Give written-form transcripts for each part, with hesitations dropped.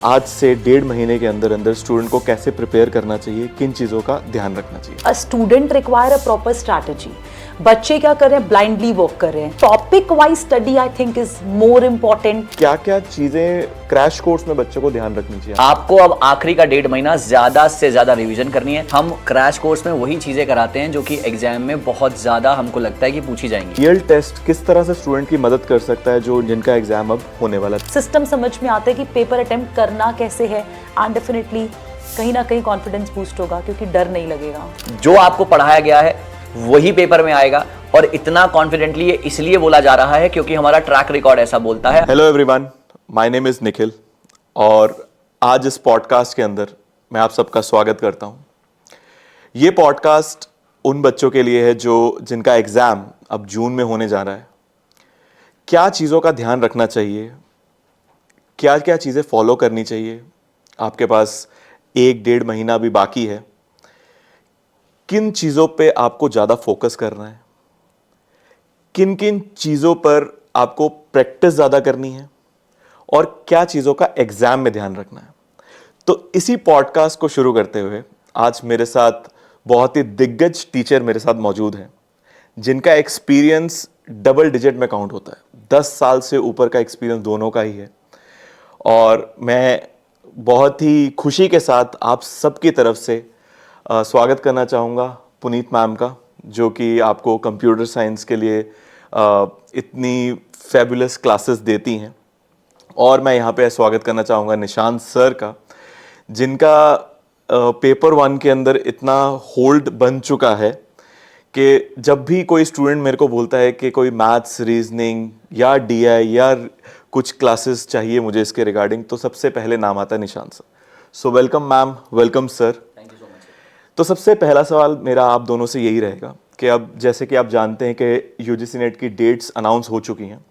आज से 1.5 महीने के अंदर अंदर स्टूडेंट को कैसे प्रिपेयर करना चाहिए, किन चीज़ों का ध्यान रखना चाहिए। A student require a proper strategy. बच्चे क्या कर रहे हैं, ब्लाइंडली वर्क कर रहे हैं। Topic wise study I think is more important. क्या क्या चीजें क्रैश कोर्स में बच्चों को ध्यान रखनी चाहिए। आपको अब आखिरी का 1.5 महीना ज्यादा से ज्यादा रिवीजन करनी है। हम क्रैश कोर्स में वही चीजें कराते हैं जो कि एग्जाम में बहुत ज्यादा हमको लगता है कि पूछी जाएंगी। रियल टेस्ट किस तरह से स्टूडेंट की मदद कर सकता है जो जिनका एग्जाम अब होने वाला है। सिस्टम समझ में आता है कि पेपर अटेम्प्ट करना कैसे है एंड डेफिनेटली कहीं ना कहीं कॉन्फिडेंस बूस्ट होगा क्योंकि डर नहीं लगेगा। जो आपको पढ़ाया गया है वही पेपर में आएगा और इतना कॉन्फिडेंटली ये इसलिए बोला जा रहा है क्योंकि हमारा ट्रैक रिकॉर्ड ऐसा बोलता है। Hello everyone, my name is Nikhil और आज इस पॉडकास्ट के अंदर मैं आप सबका स्वागत करता हूं। ये पॉडकास्ट उन बच्चों के लिए है जो जिनका एग्जाम अब जून में होने जा रहा है। क्या चीज़ों का ध्यान रखना चाहिए, क्या क्या चीज़ें फॉलो करनी चाहिए, आपके पास 1-1.5 महीना भी बाकी है, किन चीज़ों पे आपको ज़्यादा फोकस करना है, किन किन चीज़ों पर आपको प्रैक्टिस ज़्यादा करनी है और क्या चीज़ों का एग्ज़ाम में ध्यान रखना है। तो इसी पॉडकास्ट को शुरू करते हुए आज मेरे साथ बहुत ही दिग्गज टीचर मेरे साथ मौजूद हैं जिनका एक्सपीरियंस डबल डिजिट में काउंट होता है। 10 साल से ऊपर का एक्सपीरियंस दोनों का ही है और मैं बहुत ही खुशी के साथ आप सबकी तरफ से स्वागत करना चाहूँगा पुनीत मैम का, जो कि आपको कंप्यूटर साइंस के लिए इतनी फैबुलस क्लासेस देती हैं। और मैं यहाँ पे स्वागत करना चाहूँगा निशांत सर का, जिनका पेपर 1 के अंदर इतना होल्ड बन चुका है कि जब भी कोई स्टूडेंट मेरे को बोलता है कि कोई मैथ्स, रीजनिंग या डीआई या कुछ क्लासेस चाहिए मुझे इसके रिगार्डिंग, तो सबसे पहले नाम आता है Nishant sir. So welcome ma'am, welcome sir. Thank you so much. तो सबसे पहला सवाल मेरा आप दोनों से यही रहेगा कि अब जैसे कि आप जानते हैं कि यूजीसी नेट की डेट्स अनाउंस हो चुकी हैं।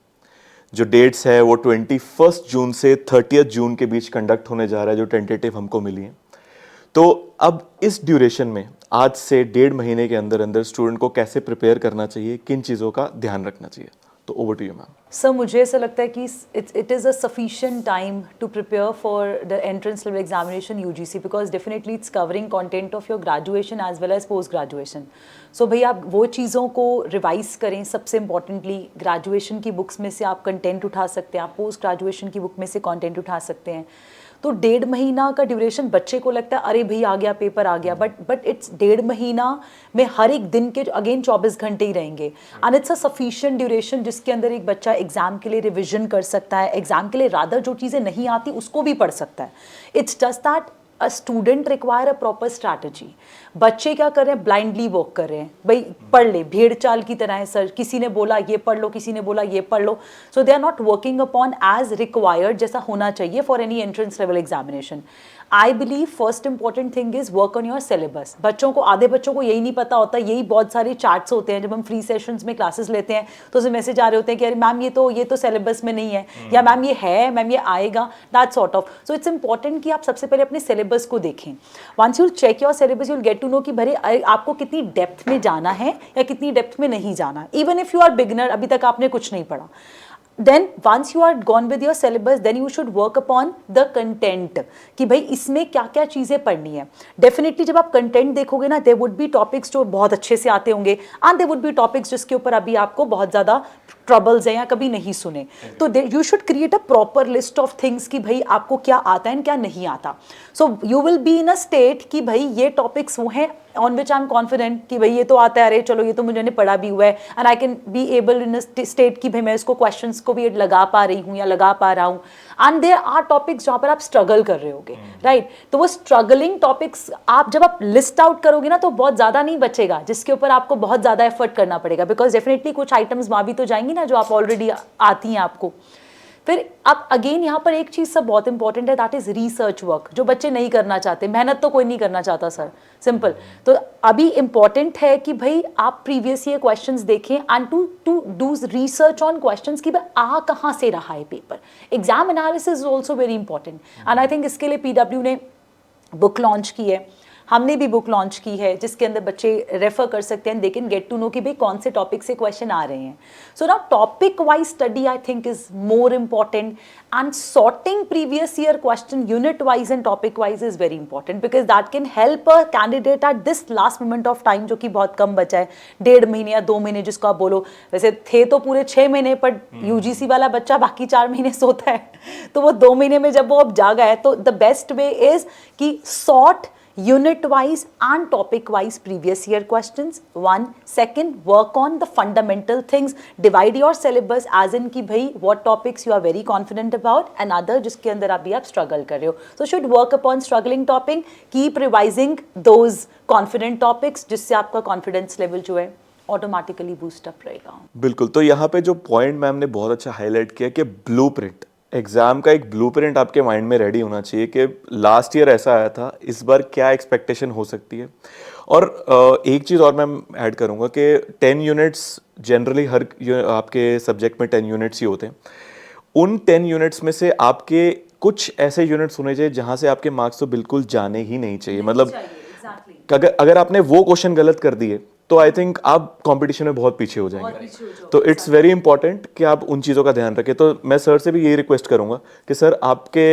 जो डेट्स है वो 21 जून से 30 जून के बीच कंडक्ट होने जा रहा है, जो टेंटेटिव हमको मिली है। तो अब इस ड्यूरेशन में आज से 1.5 महीने के अंदर अंदर स्टूडेंट को कैसे प्रिपेयर करना चाहिए, किन चीज़ों का ध्यान रखना चाहिए। तो over to you ma'am. Sir मुझे ऐसा लगता है कि it is a sufficient time to prepare for the entrance level examination UGC because definitely it's covering content of your graduation as well as post graduation. So भाई आप वो चीज़ों को रिवाइज करें। सबसे इंपॉर्टेंटली ग्रेजुएशन की बुक्स में से आप कंटेंट उठा सकते हैं, आप पोस्ट ग्रेजुएशन की बुक में से कंटेंट उठा सकते हैं। तो 1.5 महीना का ड्यूरेशन बच्चे को लगता है अरे भाई आ गया पेपर आ गया, बट इट्स 1.5 महीना में हर एक दिन के अगेन 24 घंटे ही रहेंगे and it's a sufficient duration जिसके अंदर एक बच्चा एग्जाम के लिए रिविजन कर सकता है, एग्जाम के लिए रादर जो चीज़ें नहीं आती उसको भी पढ़ सकता है। It's just that a student require a proper strategy. बच्चे क्या कर रहे हैं, ब्लाइंडली वर्क कर रहे हैं। भाई पढ़ ले, भेड़ चाल की तरह है सर, किसी ने बोला ये पढ़ लो, किसी ने बोला ये पढ़ लो। So they are not working upon as required जैसा होना चाहिए for any entrance level examination. I believe first important thing is work on your syllabus. बच्चों को, आधे बच्चों को यही नहीं पता होता, यही बहुत सारे चार्ट्स होते हैं। जब हम फ्री सेशंस में क्लासेस लेते हैं तो उसे मैसेज आ रहे होते हैं कि अरे मैम ये तो सिलेबस में नहीं है, या मैम ये है, मैम ये आएगा, that sort of. So it's important कि आप सबसे पहले अपने सिलेबस को देखें। Once you check your syllabus you will get to know कि भरे आपको कितनी डेप्थ में जाना है या कितनी डेप्थ में नहीं जाना। Even if you are beginner, अभी तक आपने कुछ नहीं पढ़ा, then once you are gone with your syllabus then you should work upon the content कि भाई इसमें क्या क्या चीज़ें पढ़नी है। डेफिनेटली जब आप कंटेंट देखोगे ना, there would be topics जो बहुत अच्छे से आते होंगे and there would be topics जिसके ऊपर अभी आपको बहुत ज़्यादा ट्रबल्स हैं या कभी नहीं सुने। तो you should create a proper list of things कि भाई आपको क्या आता है एंड क्या नहीं आता। So you will be in a state कि भाई ये टॉपिक्स वो हैं on which I am confident कि भाई ये तो आता है, अरे चलो ये तो मुझे पढ़ा भी हुआ है and I can be able in state कि भाई मैं इसको क्वेश्चंस को भी लगा पा रही हूँ या लगा पा रहा हूँ। एंड देयर आर टॉपिक्स जहाँ पर आप स्ट्रगल कर रहे होगे, राइट। तो वो स्ट्रगलिंग टॉपिक्स आप जब आप लिस्ट आउट करोगे ना तो बहुत ज़्यादा नहीं बचेगा जिसके ऊपर आपको बहुत ज़्यादा एफर्ट करना पड़ेगा, बिकॉज डेफिनेटली कुछ आइटम्स वहाँ भी तो जाएंगी ना जो आप ऑलरेडी आती हैं आपको। फिर अब अगेन यहाँ पर एक चीज़ सब बहुत इंपॉर्टेंट है, दैट इज रिसर्च वर्क। जो बच्चे नहीं करना चाहते, मेहनत तो कोई नहीं करना चाहता सर, सिंपल। तो अभी इंपॉर्टेंट है कि भाई आप प्रीवियस ईयर क्वेश्चंस देखें and to do research on questions कि भाई आ कहाँ से रहा है paper. Exam analysis is also very important and I think इसके लिए पीडब्ल्यू ने बुक लॉन्च की है। हमने भी बुक लॉन्च की है जिसके अंदर बच्चे रेफर कर सकते हैं, they can get to know कि भाई कौन से टॉपिक से क्वेश्चन आ रहे हैं. So now topic wise study I think is more important, and sorting previous year question unit wise and topic wise is very important, because that can help a candidate at this last moment of time, जो कि बहुत कम बचा है, 1.5 महीने या 2 महीने जिसको आप बोलो. वैसे थे तो पूरे 6 महीने, पर यूजीसी वाला बच्चा बाकी 4 महीने सोता है, तो वो 2 महीने में जब वो अब जागा है, तो द बेस्ट वे इज कि sort unit wise and topic wise previous year questions. One. Second, work on the fundamental things, divide your syllabus as in कि भाई what topics you are very confident about, and other जिसके अंदर अभी आप struggle कर रहे हो. So should work upon struggling topic, keep revising those confident topics जिससे आपका confidence level जो है ऑटोमेटिकली बूस्ट अप रहेगा. बिल्कुल. तो यहाँ पे जो पॉइंट मैम ने बहुत अच्छा हाईलाइट किया कि ब्लूप्रिंट, एग्जाम का एक ब्लूप्रिंट आपके माइंड में रेडी होना चाहिए कि लास्ट ईयर ऐसा आया था, इस बार क्या एक्सपेक्टेशन हो सकती है. और एक चीज़ और मैं ऐड करूँगा कि 10 यूनिट्स जनरली हर आपके सब्जेक्ट में 10 यूनिट्स ही होते हैं. उन 10 यूनिट्स में से आपके कुछ ऐसे यूनिट्स होने चाहिए जहाँ से आपके मार्क्स तो बिल्कुल जाने ही नहीं चाहिए. मतलब अगर आपने वो क्वेश्चन गलत कर दिए तो आई थिंक आप कंपटीशन में बहुत पीछे हो जाएंगे. तो इट्स वेरी इंपॉर्टेंट कि आप उन चीज़ों का ध्यान रखें. तो मैं सर से भी यही रिक्वेस्ट करूंगा कि सर आपके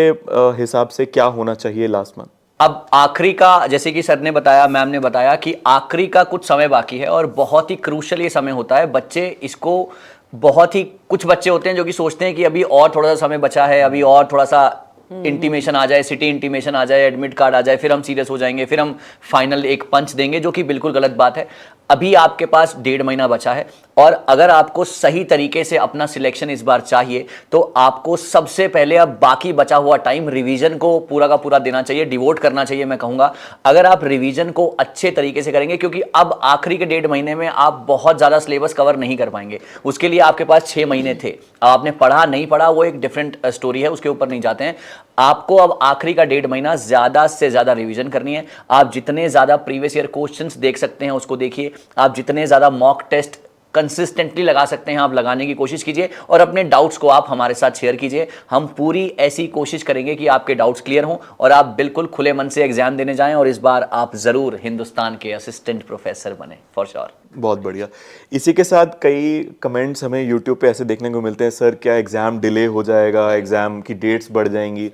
हिसाब से क्या होना चाहिए लास्ट मंथ. अब आखिरी का, जैसे कि सर ने बताया, मैम ने बताया कि आखिरी का कुछ समय बाकी है और बहुत ही क्रूशल ये समय होता है. बच्चे इसको बहुत ही, कुछ बच्चे होते हैं जो कि सोचते हैं कि अभी और थोड़ा सा समय बचा है, अभी और थोड़ा सा इंटीमेशन आ जाए, सिटी इंटीमेशन आ जाए, एडमिट कार्ड आ जाए, फिर हम सीरियस हो जाएंगे, फिर हम फाइनल एक पंच देंगे, जो कि बिल्कुल गलत बात है. अभी आपके पास 1.5 महीना बचा है, और अगर आपको सही तरीके से अपना सिलेक्शन इस बार चाहिए तो आपको सबसे पहले अब बाकी बचा हुआ टाइम रिवीजन को पूरा का पूरा देना चाहिए, डिवोट करना चाहिए. मैं कहूंगा अगर आप रिवीजन को अच्छे तरीके से करेंगे, क्योंकि अब आखिरी के 1.5 महीने में आप बहुत ज्यादा सिलेबस कवर नहीं कर पाएंगे. उसके लिए आपके पास 6 महीने थे. अब आपने पढ़ा नहीं पढ़ा वो एक डिफरेंट स्टोरी है, उसके ऊपर नहीं जाते हैं. आपको अब आखिरी का 1.5 महीना ज्यादा से ज्यादा रिवीजन करनी है. आप जितने ज्यादा प्रीवियस ईयर क्वेश्चंस देख सकते हैं उसको देखिए. आप जितने ज्यादा मॉक टेस्ट कंसिस्टेंटली लगा सकते हैं आप लगाने की कोशिश कीजिए, और अपने डाउट्स को आप हमारे साथ शेयर कीजिए. हम पूरी ऐसी कोशिश करेंगे कि आपके डाउट्स क्लियर हों और आप बिल्कुल खुले मन से एग्जाम देने जाएं, और इस बार आप जरूर हिंदुस्तान के असिस्टेंट प्रोफेसर बने, फॉर श्योर. बहुत बढ़िया. इसी के साथ कई कमेंट्स हमें यूट्यूब पे ऐसे देखने को मिलते हैं, सर क्या एग्जाम डिले हो जाएगा, एग्जाम की डेट्स बढ़ जाएंगी.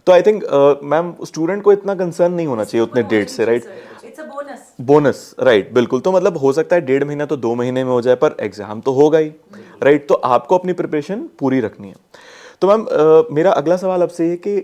तो आई थिंक मैम स्टूडेंट को इतना कंसर्न नहीं होना चाहिए उतने डेट से, राइट. बोनस, राइट, बिल्कुल. तो मतलब हो सकता है 1.5 महीना तो 2 महीने में हो जाए, पर एग्जाम तो होगा ही, राइट. तो आपको अपनी प्रिपरेशन पूरी रखनी है. तो मैम मेरा अगला सवाल आपसे ये कि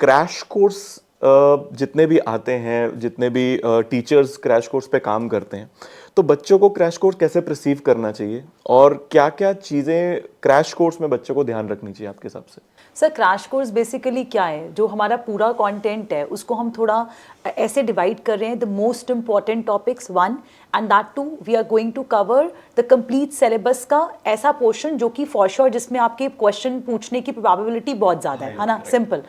क्रैश कोर्स जितने भी आते हैं, जितने भी टीचर्स क्रैश कोर्स पे काम करते हैं, तो बच्चों को क्रैश कोर्स कैसे परसीव करना चाहिए और क्या क्या चीज़ें क्रैश कोर्स में बच्चों को ध्यान रखनी चाहिए आपके हिसाब से. सर क्रैश कोर्स बेसिकली क्या है, जो हमारा पूरा कंटेंट है उसको हम थोड़ा ऐसे डिवाइड कर रहे हैं. The most important topics 1 and that 2 we are going to cover the complete syllabus का ऐसा पोर्शन जो कि फॉर श्योर जिसमें आपके क्वेश्चन पूछने की प्रोबेबिलिटी बहुत ज़्यादा है ना, सिंपल.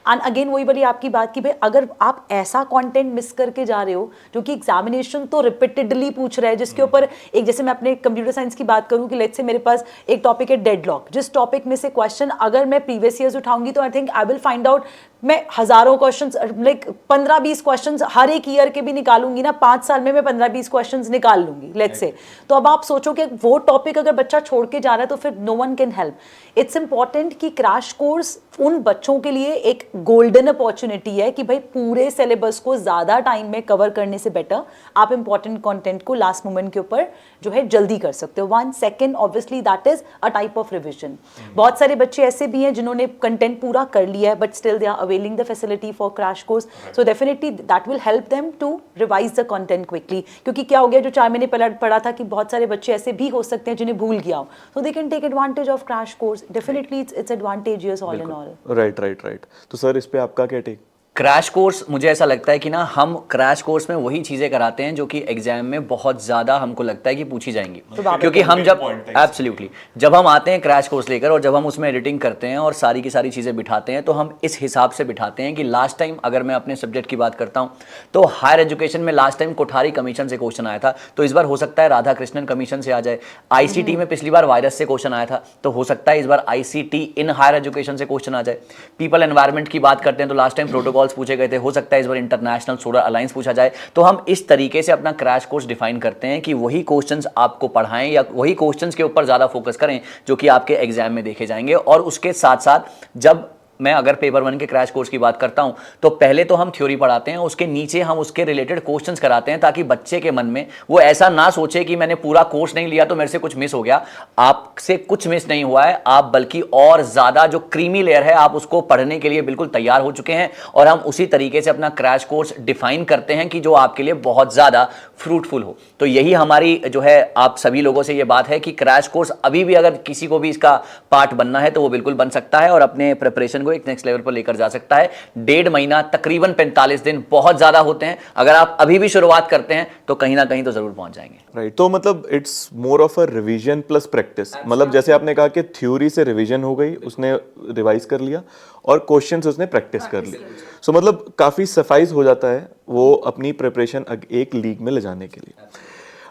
एंड अगेन वही वाली आपकी बात की भाई अगर आप ऐसा कंटेंट मिस करके जा रहे हो जो कि एग्जामिनेशन तो रिपीटेडली पूछ रहा है, जिसके ऊपर एक, जैसे मैं अपने कंप्यूटर साइंस की बात करूँ कि लेट्स से मेरे पास एक टॉपिक है डेडलॉक, जिस टॉपिक में से क्वेश्चन अगर मैं प्रीवियस ईयर्स उठाऊंगी तो I think I will find out, मैं हजारों क्वेश्चंस, लाइक 15-20 क्वेश्चंस हर एक ईयर के भी निकालूंगी ना, 5 साल में मैं 15-20 क्वेश्चंस निकाल लूंगी लेट्स से. तो अब आप सोचो कि वो टॉपिक अगर बच्चा छोड़ के जा रहा है तो फिर no one can help. It's important कि क्रैश कोर्स उन बच्चों के लिए एक गोल्डन अपॉर्चुनिटी है कि भाई पूरे सिलेबस को ज्यादा टाइम में कवर करने से बेटर आप इंपॉर्टेंट कंटेंट को लास्ट मोमेंट के ऊपर जो है जल्दी कर सकते हो. 1 second obviously that is a type of revision. बहुत सारे बच्चे ऐसे भी हैं जिन्होंने कंटेंट पूरा कर लिया है but still they are availing the facility for crash course, so definitely that will help them to revise the content quickly. क्योंकि क्या हो गया, जो 4 महीने पहले पढ़ा था कि बहुत सारे बच्चे ऐसे भी हो सकते हैं जिन्हें भूल गया हो, so they can take advantage of crash course. Definitely it's advantageous all in all. Right. तो सर इस पे आपका क्या टेक. क्रैश कोर्स, मुझे ऐसा लगता है कि ना हम क्रैश कोर्स में वही चीज़ें कराते हैं जो कि एग्जाम में बहुत ज़्यादा हमको लगता है कि पूछी जाएंगी. क्योंकि हम जब एब्सोल्युटली जब हम आते हैं क्रैश कोर्स लेकर और जब हम उसमें एडिटिंग करते हैं और सारी की सारी चीज़ें बिठाते हैं, तो हम इस हिसाब से बिठाते हैं कि लास्ट टाइम अगर मैं अपने सब्जेक्ट की बात करता हूँ तो हायर एजुकेशन में लास्ट टाइम कोठारी कमीशन से क्वेश्चन आया था, तो इस बार हो सकता है राधा कृष्णन कमीशन से आ जाए. ICT में पिछली बार वायरस से क्वेश्चन आया था, तो हो सकता है इस बार ICT इन हायर एजुकेशन से क्वेश्चन आ जाए. पीपल एनवायरमेंट की बात करते हैं तो लास्ट टाइम प्रोटोकॉल प्रोटोकॉल्स पूछे गए थे, हो सकता है इस बार इंटरनेशनल सोलर अलायंस पूछा जाए। तो हम इस तरीके से अपना क्रैश कोर्स डिफाइन करते हैं कि वही क्वेश्चंस आपको पढ़ाएं या वही क्वेश्चंस के ऊपर ज़्यादा फोकस करें जो कि आपके एग्जाम में देखे जाएंगे। और उसके साथ साथ जब मैं अगर पेपर 1 के क्रैश कोर्स की बात करता हूं तो पहले तो हम थ्योरी पढ़ाते हैं, उसके नीचे हम उसके रिलेटेड क्वेश्चंस कराते हैं ताकि बच्चे के मन में वो ऐसा ना सोचे कि मैंने पूरा कोर्स नहीं लिया तो मेरे से कुछ मिस हो गया। आपसे कुछ मिस नहीं हुआ है, आप बल्कि और ज्यादा जो क्रीमी लेयर है आप उसको पढ़ने के लिए बिल्कुल तैयार हो चुके हैं। और हम उसी तरीके से अपना क्रैश कोर्स डिफाइन करते हैं कि जो आपके लिए बहुत ज्यादा फ्रूटफुल हो। तो यही हमारी जो है आप सभी लोगों से ये बात है कि क्रैश कोर्स अभी भी अगर किसी को भी इसका पार्ट बनना है तो वो बिल्कुल बन सकता है और अपने प्रिपरेशन को एक नेक्स्ट लेवल पर लेकर जा सकता है। 1.5 महीना तकरीबन 45 दिन बहुत ज्यादा होते हैं। अगर आप अभी भी शुरुआत करते हैं तो कहीं ना कहीं तो जरूर पहुंच जाएंगे। राइट तो मतलब it's more of a revision plus practice. मतलब जैसे आपने कहा कि थ्योरी से रिवीजन हो गई, उसने रिवाइज कर लिया और क्वेश्चन से उसने प्रैक्टिस कर लिया। सो मतलब काफ़ी सफाइज हो जाता है वो अपनी प्रिपरेशन एक लीग में ले जाने के लिए।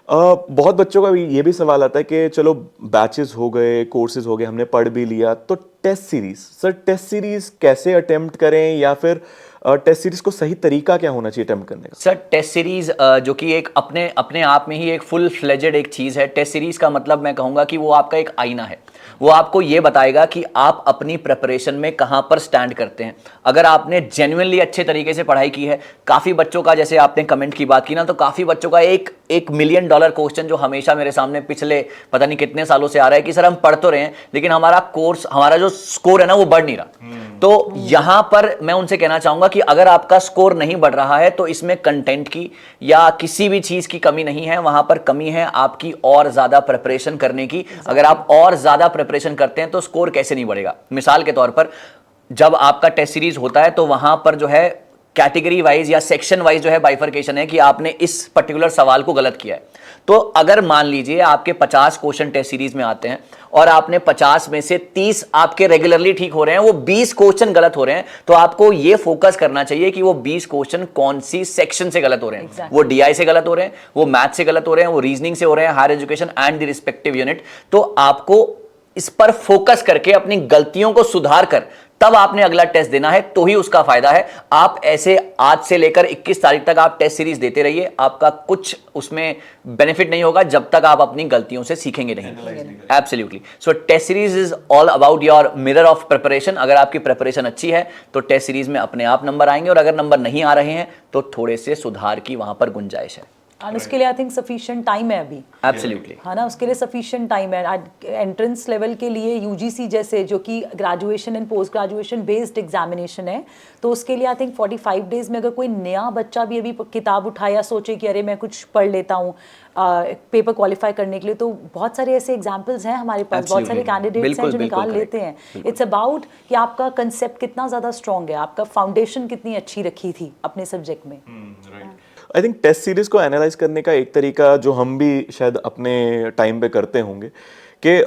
बहुत बच्चों का ये भी सवाल आता है कि चलो बैचेस हो गए, कोर्सेज हो गए, हमने पढ़ भी लिया, तो test series, sir test series कैसे अटेम्प्ट करें या फिर टेस्ट सीरीज को सही तरीका क्या होना चाहिए अटेम्प्ट करने का? सर टेस्ट सीरीज जो कि एक अपने अपने आप में ही एक फुल फ्लेजेड एक चीज़ है। टेस्ट सीरीज का मतलब मैं कहूँगा कि वो आपका एक आईना है। वो आपको ये बताएगा कि आप अपनी प्रिपरेशन में कहाँ पर स्टैंड करते हैं। अगर आपने जेन्युइनली अच्छे तरीके से पढ़ाई की है, काफ़ी बच्चों का, जैसे आपने कमेंट की बात की ना, तो काफ़ी बच्चों का एक $1 मिलियन क्वेश्चन जो हमेशा मेरे सामने पिछले पता नहीं कितने सालों से आ रहा है कि सर हम पढ़ तो रहे हैं लेकिन हमारा कोर्स, हमारा जो स्कोर है ना वो बढ़ नहीं रहा। तो यहां पर मैं उनसे कहना चाहूंगा कि अगर आपका स्कोर नहीं बढ़ रहा है तो इसमें कंटेंट की या किसी भी चीज की कमी नहीं है, वहां पर कमी है आपकी और ज्यादा प्रिपरेशन करने की। अगर आप और ज्यादा प्रिपरेशन करते हैं तो स्कोर कैसे नहीं बढ़ेगा। मिसाल के तौर पर जब आपका टेस्ट सीरीज होता है तो वहां पर जो है कैटेगरी वाइज या सेक्शन वाइज जो है बाइफरकेशन है कि आपने इस पर्टिकुलर सवाल को गलत किया है। तो अगर मान लीजिए आपके 50 क्वेश्चन टेस्ट सीरीज में आते हैं और आपने 50 में से 30 आपके रेगुलरली ठीक हो रहे हैं, वो 20 क्वेश्चन गलत हो रहे हैं, तो आपको ये फोकस करना चाहिए कि वो 20 क्वेश्चन कौन सी सेक्शन से गलत हो रहे हैं। Exactly. वो डीआई से गलत हो रहे हैं, वो मैथ से गलत हो रहे हैं, वो रीजनिंग से हो रहे हैं, higher education and the respective unit. तो आपको इस पर फोकस करके अपनी गलतियों को सुधार कर तब आपने अगला टेस्ट देना है, तो ही उसका फायदा है। आप ऐसे आज से लेकर 21 तारीख तक आप टेस्ट सीरीज देते रहिए, आपका कुछ उसमें बेनिफिट नहीं होगा जब तक आप अपनी गलतियों से सीखेंगे नहीं। Absolutely. So test series is all about your mirror of preparation. अगर आपकी प्रिपरेशन अच्छी है तो टेस्ट सीरीज में अपने आप नंबर आएंगे और अगर नंबर नहीं आ रहे हैं तो थोड़े से सुधार की वहां पर गुंजाइश है। एंड उसके लिए आई थिंक सफिशिएंट टाइम है अभी। एब्सोल्युटली। हाँ ना, उसके लिए सफिशिएंट टाइम है। एंट्रेंस लेवल के लिए यूजीसी जैसे जो कि graduation and post graduation based examination है, तो उसके लिए आई थिंक 45 डेज में अगर कोई नया बच्चा भी अभी किताब उठाया सोचे कि अरे मैं कुछ पढ़ लेता हूँ पेपर क्वालिफाई करने के लिए, तो बहुत सारे ऐसे एग्जाम्पल्स हैं हमारे पास, बहुत सारे कैंडिडेट्स हैं जो निकाल लेते हैं। इट्स अबाउट कि आपका कंसेप्ट कितना ज़्यादा स्ट्रॉन्ग है, आपका फाउंडेशन कितनी अच्छी रखी थी अपने सब्जेक्ट में। आई थिंक टेस्ट सीरीज को एनालाइज करने का एक तरीका जो हम भी शायद अपने टाइम पे करते होंगे कि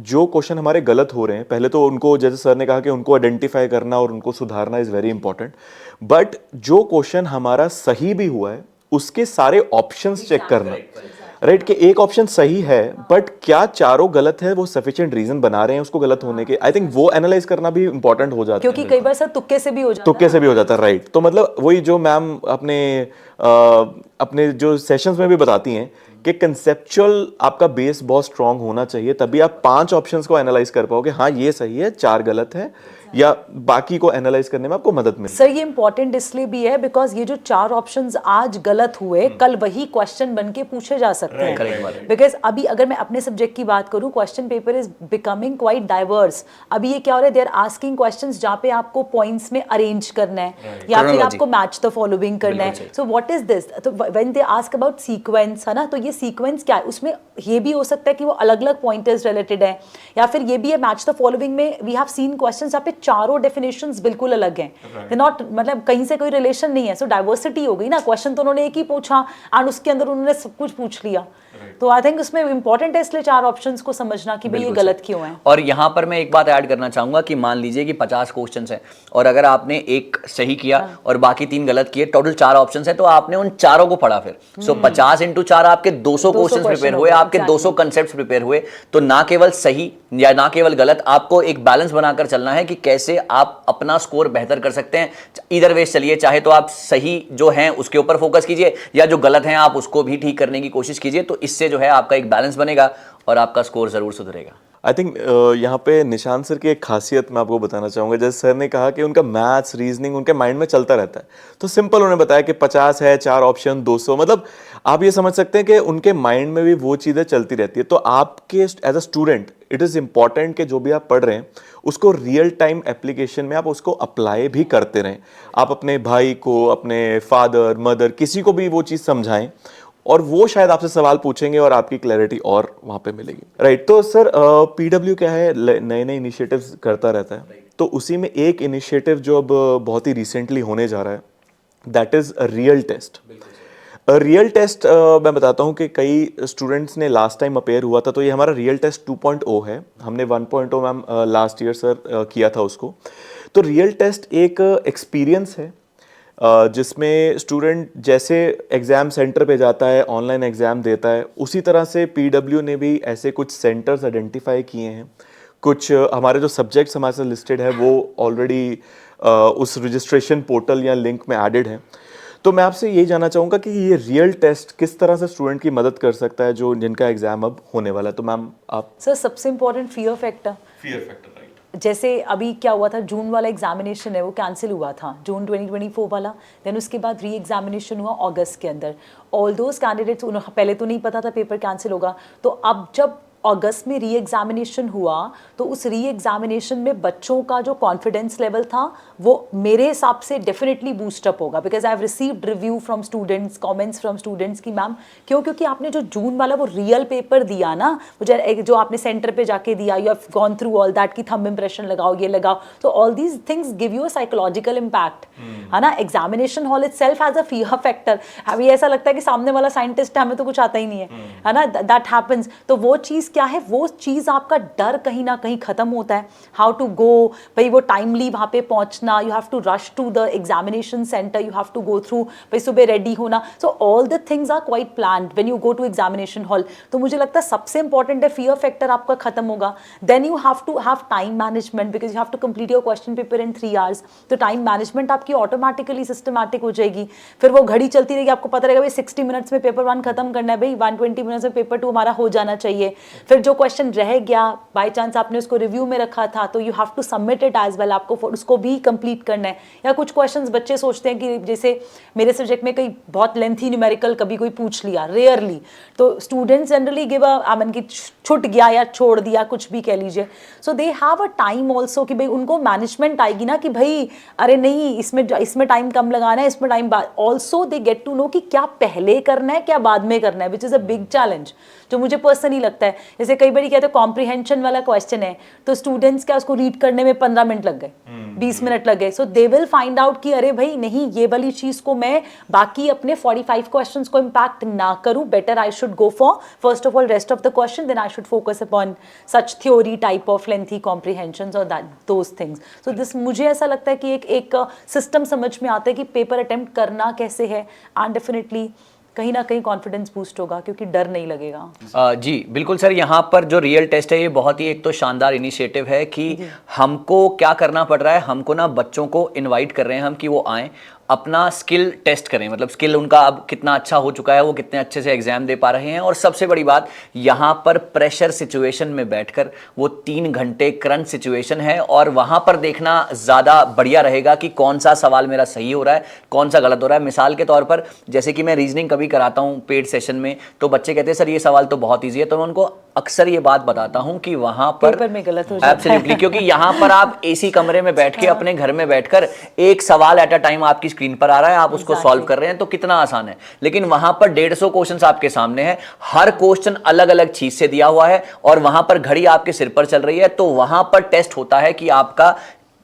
जो क्वेश्चन हमारे गलत हो रहे हैं, पहले तो उनको, जैसे सर ने कहा कि उनको आइडेंटिफाई करना और उनको सुधारना इज़ वेरी इंपॉर्टेंट। बट जो क्वेश्चन हमारा सही भी हुआ है उसके सारे ऑप्शंस चेक करना, राइट, कि एक ऑप्शन सही है बट क्या चारों गलत है, वो सफिशिएंट रीजन बना रहे हैं उसको गलत होने के। आई थिंक वो एनालाइज करना भी इंपॉर्टेंट हो जाता है, क्योंकि कई बार सर तुक्के से भी हो जाता है। तुक्के से भी हो जाता है, राइट। तो मतलब वही जो मैम अपने जो सेशंस में भी बताती हैं कि कंसेप्चुअल आपका बेस बहुत स्ट्रांग होना चाहिए, तभी आप 5 ऑप्शंस को एनालाइज कर पाओगे। हाँ ये सही है, 4 गलत है, या बाकी को एनालाइज करने में आपको मदद मिले। सर ये इंपॉर्टेंट इसलिए भी है बिकॉज ये जो 4 ऑप्शंस आज गलत हुए कल वही क्वेश्चन बन के पूछे जा सकते हैं। बिकॉज अभी अगर मैं अपने सब्जेक्ट की बात करूं, question paper is becoming quite diverse. अभी ये क्या हो रहा है, दे आर आस्किंग क्वेश्चंस जहाँ पे आपको पॉइंट्स में अरेंज करना है या फिर आपको मैच द फॉलोइंग करना है। सो व्हाट इज दिस, तो when they ask about sequence, है ना, तो ये सीक्वेंस क्या है, उसमें ये भी हो सकता है कि वो अलग अलग पॉइंटर्स रिलेटेड है, या फिर ये भी है मैच द फॉलोइंग में वी हैव सीन क्वेश्चंस जहाँ पे चारों डेफिनेशंस बिल्कुल अलग हैं, दे नॉट, मतलब कहीं से कोई रिलेशन नहीं है। सो डाइवर्सिटी हो गई ना, क्वेश्चन तो उन्होंने एक ही पूछा एंड उसके अंदर उन्होंने सब कुछ पूछ लिया। तो आई थिंक उसमें इंपॉर्टेंट है इसलिए 4 ऑप्शंस को समझना कि भाई ये गलत क्यों है। और यहाँ पर मैं एक बात ऐड करना चाहूंगा कि मान लीजिए कि 50 क्वेश्चंस हैं और अगर आपने एक सही किया और बाकी 3 गलत किए, टोटल 4 ऑप्शंस हैं, तो आपने उन चारों को पढ़ा फिर। सो 50 × 4 आपके 200 क्वेश्चंस प्रिपेयर हुए, आपके 200 कंसेप्ट्स प्रिपेयर हुए। तो ना केवल सही या ना केवल गलत, आपको एक बैलेंस बनाकर चलना है कि कैसे आप अपना स्कोर बेहतर कर सकते हैं। इधर वे चलिए, चाहे तो आप सही जो हैं उसके ऊपर फोकस कीजिए या जो गलत हैं आप उसको भी ठीक करने की कोशिश कीजिए, तो इससे जो है आपका एक बैलेंस बनेगा और आपका स्कोर जरूर सुधरेगा। आई थिंक यहाँ पे निशांत सर की एक खासियत मैं आपको बताना चाहूँगा। जैसे सर ने कहा कि उनका मैथ्स रीजनिंग उनके माइंड में चलता रहता है, तो सिंपल उन्होंने बताया कि 50 है, 4 ऑप्शन, 200, मतलब आप ये समझ सकते हैं कि उनके माइंड में भी वो चीज़ें चलती रहती है। तो आपके as a student it is important कि जो भी आप पढ़ रहे हैं उसको रियल टाइम एप्लीकेशन में आप उसको अप्लाई भी करते रहें। आप अपने भाई को, अपने फादर मदर किसी को भी वो चीज़ समझाएं और वो शायद आपसे सवाल पूछेंगे और आपकी क्लैरिटी और वहाँ पे मिलेगी। राइट, तो सर पीडब्ल्यू क्या है, नए नए इनिशिएटिव्स करता रहता है। तो उसी में एक इनिशिएटिव जो अब बहुत ही रिसेंटली होने जा रहा है, that is real test. Real test मैं बताता हूँ कि कई स्टूडेंट्स ने लास्ट टाइम अपेयर हुआ था, तो ये हमारा रियल टेस्ट 2.0 है। हमने 1.0 मैम लास्ट ईयर सर किया था उसको। तो रियल टेस्ट एक एक्सपीरियंस है जिसमें स्टूडेंट जैसे एग्ज़ाम सेंटर पे जाता है, ऑनलाइन एग्ज़ाम देता है, उसी तरह से पीडब्ल्यू ने भी ऐसे कुछ सेंटर्स आइडेंटिफाई किए हैं। कुछ हमारे जो सब्जेक्ट्स हमारे साथ लिस्टेड है वो ऑलरेडी उस रजिस्ट्रेशन पोर्टल या लिंक में एडेड है। तो मैं आपसे यही जानना चाहूँगा कि ये रियल टेस्ट किस तरह से स्टूडेंट की मदद कर सकता है जो जिनका एग्ज़ाम अब होने वाला है। तो मैम आप। सर सबसे इम्पोर्टेंट फियर फैक्टर। जैसे अभी क्या हुआ था, जून वाला एग्जामिनेशन है वो कैंसिल हुआ था, जून 2024 वाला। देन उसके बाद री एग्जामिनेशन हुआ अगस्त के अंदर। ऑल दोज कैंडिडेट्स, पहले तो नहीं पता था पेपर कैंसिल होगा, तो अब जब अगस्त में री एग्जामिनेशन हुआ तो उस री एग्जामिनेशन में बच्चों का जो कॉन्फिडेंस लेवल था वो मेरे हिसाब से डेफिनेटली बूस्टअप होगा। Because I have received review from students, comments from students की मैम क्योंकि आपने जो जून वाला वो रियल पेपर दिया ना, जो आपने सेंटर पे जाके दिया, you have gone through all that की थंब इंप्रेशन लगाओ, ये लगाओ, तो all these things give you a psychological impact, है ना। Examination hall itself has a fear factor. अभी ऐसा लगता है कि सामने वाला साइंटिस्ट है, हमें तो कुछ आता ही नहीं है ना, दैट हैपेंस। तो वो चीज़ क्या है, वो चीज़ आपका डर कहीं ना कहीं खत्म होता है। हाउ टू गो, भाई वो टाइमली वहाँ पे पहुँचना, you have to rush to the examination centre, you have to go through, भाई सुबह रेडी होना, so all the things are quite planned when you go to examination hall. तो मुझे लगता है सबसे इंपॉर्टेंट है फियर फैक्टर आपका खत्म होगा। Then you have to have time management because you have to complete your question paper in 3 hours. तो टाइम मैनेजमेंट आपकी ऑटोमेटिकली सिस्टमैटिक हो जाएगी। फिर वो घड़ी चलती रहेगी, आपको पता रहेगा भाई 60 मिनट्स में पेपर 1 खत्म करना है, भाई 120 मिनट्स में पेपर 2 हमारा हो जाना चाहिए। फिर जो क्वेश्चन रह गया, बाय चांस आपने उसको रिव्यू में रखा था, तो you have to submit it as well, आपको उसको भी कंप्लीट करना है। या कुछ क्वेश्चंस बच्चे सोचते हैं कि जैसे मेरे सब्जेक्ट में कई बहुत लेंथी न्यूमेरिकल कभी कोई पूछ लिया, रेयरली, तो students generally give I mean कि छूट गया या छोड़ दिया, कुछ भी कह लीजिए। So they have a time also कि भाई उनको मैनेजमेंट आएगी ना कि भाई अरे नहीं, इसमें टाइम कम लगाना है, इसमें टाइम बाद। Also they get to know कि क्या पहले करना है क्या बाद में करना है, which is a big challenge जो मुझे पर्सनली लगता है। जैसे कई बार कहते हैं कॉम्प्रिहेंशन वाला क्वेश्चन है, तो स्टूडेंट्स क्या उसको रीड करने में 15 मिनट लग गए, 20 मिनट लग गए। सो दे विल फाइंड आउट कि अरे भाई नहीं, ये वाली चीज को मैं बाकी अपने 45 क्वेश्चंस को इम्पैक्ट ना करूं, better I should go for first of all rest of the question, then I should focus upon such theory type of lengthy comprehensions और that those things. So this मुझे ऐसा लगता है कि एक सिस्टम समझ में आता है कि पेपर अटेम्प्ट करना कैसे है, एंड डेफिनेटली कहीं ना कहीं कॉन्फिडेंस बूस्ट होगा क्योंकि डर नहीं लगेगा। जी बिल्कुल सर, यहाँ पर जो रियल टेस्ट है ये बहुत ही एक तो शानदार इनिशिएटिव है कि हमको क्या करना पड़ रहा है, हमको ना बच्चों को इनवाइट कर रहे हैं हम कि वो आएँ, अपना स्किल टेस्ट करें, मतलब स्किल उनका अब कितना अच्छा हो चुका है, वो कितने अच्छे से एग्जाम दे पा रहे हैं। और सबसे बड़ी बात, यहाँ पर प्रेशर सिचुएशन में बैठकर वो 3 घंटे क्रंच सिचुएशन है और वहाँ पर देखना ज़्यादा बढ़िया रहेगा कि कौन सा सवाल मेरा सही हो रहा है, कौन सा गलत हो रहा है। मिसाल के तौर पर जैसे कि मैं रीजनिंग कभी कराता हूँ पेड सेशन में, तो बच्चे कहते हैं सर ये सवाल तो बहुत ईजी है, तो मैं उनको अक्सर ये बात बताता हूँ कि वहाँ पर पेपर में गलत हो जाता है। एब्सोल्युटली, क्योंकि यहाँ पर आप एसी कमरे में बैठ के अपने घर में बैठकर एक सवाल एट अ टाइम आपकी स्क्रीन पर आ रहा है, आप उसको सॉल्व कर रहे हैं, तो कितना आसान है। लेकिन वहां पर 150 क्वेश्चंस आपके सामने है, हर क्वेश्चन अलग अलग चीज से दिया हुआ है और वहां पर घड़ी आपके सिर पर चल रही है, तो वहां पर टेस्ट होता है कि आपका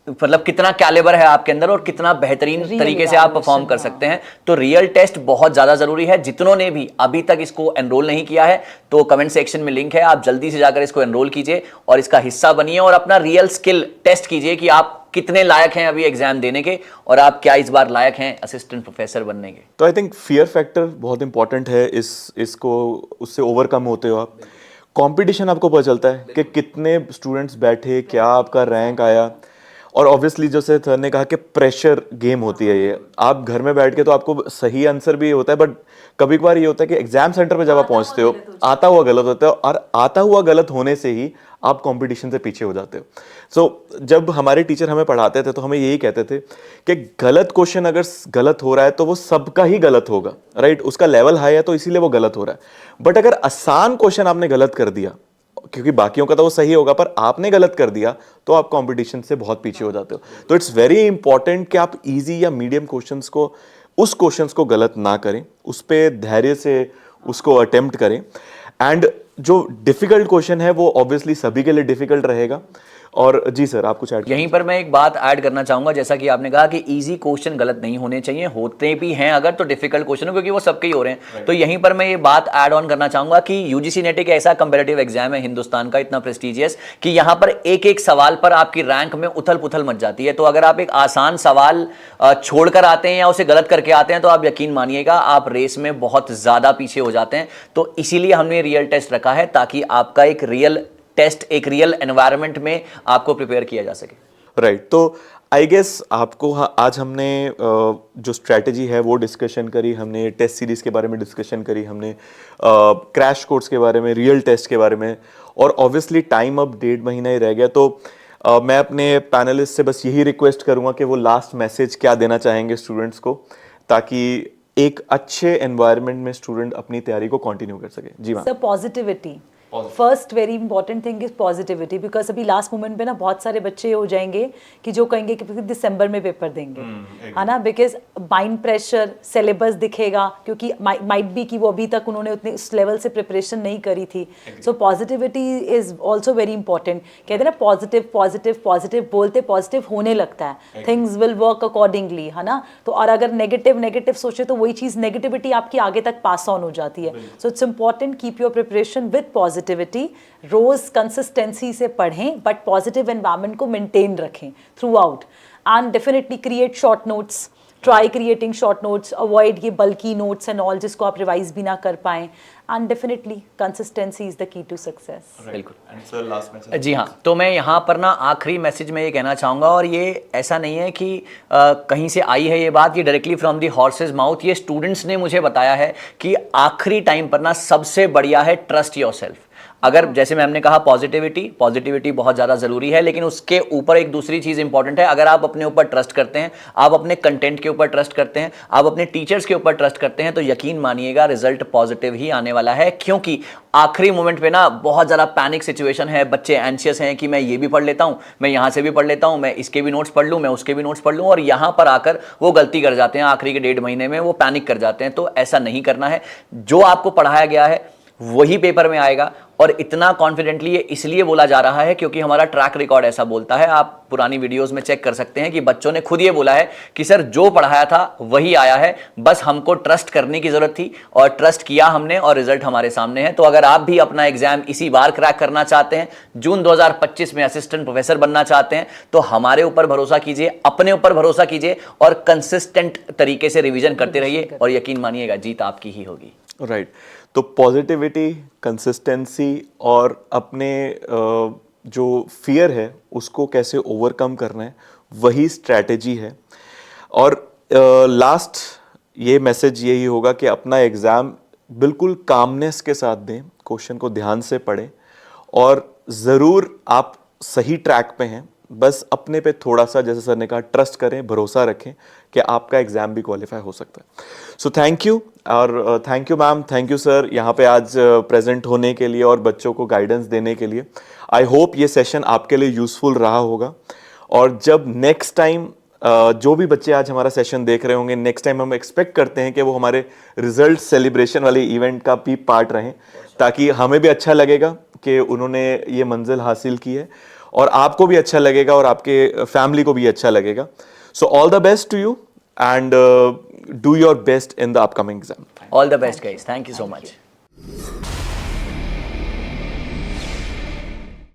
मतलब कितना कैलिबर है आपके अंदर और कितना बेहतरीन तरीके से आप परफॉर्म कर सकते हैं। तो रियल टेस्ट बहुत ज्यादा जरूरी है। जितनों ने भी अभी तक इसको एनरोल नहीं किया है तो कमेंट सेक्शन में लिंक है, आप जल्दी से जाकर इसको एनरोल कीजिए और इसका हिस्सा बनिए और अपना रियल स्किल टेस्ट कीजिए कि आप कितने लायक हैं अभी एग्जाम देने के और आप क्या इस बार लायक हैं असिस्टेंट प्रोफेसर बनने के। तो आई थिंक फियर फैक्टर बहुत इंपॉर्टेंट है, इसको उससे ओवरकम होते हो आप। कंपटीशन आपको पता चलता है कि कितने स्टूडेंट्स बैठे, क्या आपका रैंक आया, और ऑब्वियसली जैसे सर ने कहा कि प्रेशर गेम होती है ये, आप घर में बैठ के तो आपको सही आंसर भी होता है, बट कभी कभार ये होता है कि एग्जाम सेंटर पे जब आप पहुंचते हो आता हुआ गलत होता है, और आता हुआ गलत होने से ही आप कंपटीशन से पीछे हो जाते हो। सो जब हमारे टीचर हमें पढ़ाते थे तो हमें यही कहते थे कि गलत क्वेश्चन अगर गलत हो रहा है तो वो सबका ही गलत होगा, राइट, उसका लेवल हाई है तो इसीलिए वो गलत हो रहा है। बट अगर आसान क्वेश्चन आपने गलत कर दिया, क्योंकि बाकियों का तो वो सही होगा पर आपने गलत कर दिया, तो आप कंपटीशन से बहुत पीछे हो जाते हो। तो इट्स वेरी इंपॉर्टेंट कि आप इजी या मीडियम क्वेश्चंस को, उस क्वेश्चंस को गलत ना करें, उस पे धैर्य से उसको अटेम्प्ट करें। एंड जो डिफिकल्ट क्वेश्चन है वो ऑब्वियसली सभी के लिए डिफिकल्ट रहेगा। और जी सर, आप कुछ ऐड यहीं पर मैं एक बात ऐड करना चाहूंगा, जैसा कि आपने कहा कि इजी क्वेश्चन गलत नहीं होने चाहिए, होते भी हैं अगर तो डिफिकल्ट क्वेश्चन हो, क्योंकि वो सबके ही हो रहे हैं। तो यहीं पर मैं ये बात ऐड ऑन करना चाहूंगा कि यूजीसी नेट एक ऐसा कंपैरेटिव एग्जाम है हिंदुस्तान का, इतना प्रेस्टिजियस, कि यहां पर एक एक सवाल पर आपकी रैंक में उथल पुथल मच जाती है। तो अगर आप एक आसान सवाल छोड़कर आते हैं या उसे गलत करके आते हैं तो आप यकीन मानिएगा आप रेस में बहुत ज्यादा पीछे हो जाते हैं। तो इसीलिए हमने रियल टेस्ट रखा है, ताकि आपका एक रियल टेस्ट, एक रियल एनवायरनमेंट में आपको प्रिपेयर किया जा सके। राइट। तो आई गेस आपको आज हमने जो स्ट्रैटेजी है वो डिस्कशन करी, हमने टेस्ट सीरीज के बारे में डिस्कशन करी, हमने क्रैश कोर्स के बारे में, रियल टेस्ट के बारे में, और ऑब्वियसली टाइम अब 1.5 महीना ही रह गया। तो मैं अपने पैनलिस्ट से बस यही रिक्वेस्ट करूंगा कि वो लास्ट मैसेज क्या देना चाहेंगे स्टूडेंट्स को, ताकि एक अच्छे एनवायरनमेंट में स्टूडेंट अपनी तैयारी को कंटिन्यू कर सके। जी ma'am. Sir, positivity first very important thing is positivity, because अभी लास्ट मोमेंट पे ना बहुत सारे बच्चे हो जाएंगे कि जो कहेंगे कि दिसंबर में पेपर देंगे, है ना, बिकॉज माइंड प्रेशर, सिलेबस दिखेगा, क्योंकि माइट बी कि वो अभी तक उन्होंने उतने उस लेवल से प्रिपरेशन नहीं करी थी। So positivity is also very important. कहते हैं ना पॉजिटिव पॉजिटिव पॉजिटिव, बोलते पॉजिटिव होने लगता है, थिंग्स विल वर्क अकॉर्डिंगली, है ना। तो और अगर नेगेटिव नेगेटिव सोचे तो वही चीज़ नेगेटिविटी आपकी आगे तक पास ऑन हो जाती है। So it's important, keep your preparation with positivity, रोज कंसिस्टेंसी से पढ़ें, बट पॉजिटिव एनवायरनमेंट को मेंटेन रखें throughout, and definitely create short notes, try creating short notes, avoid ये बल्की नोट्स एंड ऑल जिसको आप रिवाइज भी ना कर पाएं, and definitely consistency is the key to success. बिल्कुल। जी हाँ, तो मैं यहाँ पर ना आखिरी मैसेज में ये कहना चाहूँगा, और ये ऐसा नहीं है कि कहीं से आई है ये बात, ये directly from the horse's mouth, ये स्टूडेंट्स ने मुझे बताया है कि आखिरी टाइम पर ना सबसे बढ़िया है ट्रस्ट योरसेल्फ। अगर जैसे मैम ने कहा पॉजिटिविटी बहुत ज़्यादा ज़रूरी है, लेकिन उसके ऊपर एक दूसरी चीज़ इंपॉर्टेंट है। अगर आप अपने ऊपर ट्रस्ट करते हैं, आप अपने कंटेंट के ऊपर ट्रस्ट करते हैं, आप अपने टीचर्स के ऊपर ट्रस्ट करते हैं, तो यकीन मानिएगा रिजल्ट पॉजिटिव ही आने वाला है। क्योंकि आखिरी मोमेंट पे ना बहुत ज़्यादा पैनिक सिचुएशन है, बच्चे एंशियस हैं कि मैं ये भी पढ़ लेता हूँ, मैं यहाँ से भी पढ़ लेता हूँ, मैं इसके भी नोट्स पढ़ लूँ, मैं उसके भी नोट्स पढ़ लूँ, और यहाँ पर आकर वो गलती कर जाते हैं, आखिरी के 1.5 महीने में वो पैनिक कर जाते हैं। तो ऐसा नहीं करना है, जो आपको पढ़ाया गया है वही पेपर में आएगा। और इतना कॉन्फिडेंटली ये इसलिए बोला जा रहा है क्योंकि हमारा ट्रैक रिकॉर्ड ऐसा बोलता है। आप पुरानी वीडियोस में चेक कर सकते हैं कि बच्चों ने खुद ये बोला है कि सर जो पढ़ाया था वही आया है, बस हमको ट्रस्ट करने की जरूरत थी और ट्रस्ट किया हमने और रिजल्ट हमारे सामने है। तो अगर आप भी अपना एग्जाम इसी बार क्रैक करना चाहते हैं, जून 2025 में असिस्टेंट प्रोफेसर बनना चाहते हैं, तो हमारे ऊपर भरोसा कीजिए, अपने ऊपर भरोसा कीजिए और कंसिस्टेंट तरीके से रिवीजन करते रहिए और यकीन मानिएगा जीत आपकी ही होगी। राइट। तो पॉजिटिविटी, कंसिस्टेंसी और अपने जो फियर है उसको कैसे ओवरकम करना है, वही स्ट्रैटेजी है। और लास्ट ये मैसेज यही होगा कि अपना एग्ज़ाम बिल्कुल कामनेस के साथ दें, क्वेश्चन को ध्यान से पढ़ें और ज़रूर आप सही ट्रैक पे हैं। बस अपने पे थोड़ा सा, जैसे सर ने कहा, ट्रस्ट करें, भरोसा रखें कि आपका एग्ज़ाम भी क्वालिफाई हो सकता है। सो थैंक यू, और thank you ma'am, thank you sir यहाँ पे आज प्रेजेंट होने के लिए और बच्चों को गाइडेंस देने के लिए। आई होप ये सेशन आपके लिए यूज़फुल रहा होगा। और जब नेक्स्ट टाइम जो भी बच्चे आज हमारा सेशन देख रहे होंगे, नेक्स्ट टाइम हम एक्सपेक्ट करते हैं कि वो हमारे रिजल्ट सेलिब्रेशन वाले इवेंट का भी पार्ट रहें, ताकि हमें भी अच्छा लगेगा कि उन्होंने ये मंजिल हासिल की है और आपको भी अच्छा लगेगा और आपके फैमिली को भी अच्छा लगेगा। So all the best to you and do your best in the upcoming exam. All the best guys, thank you so much.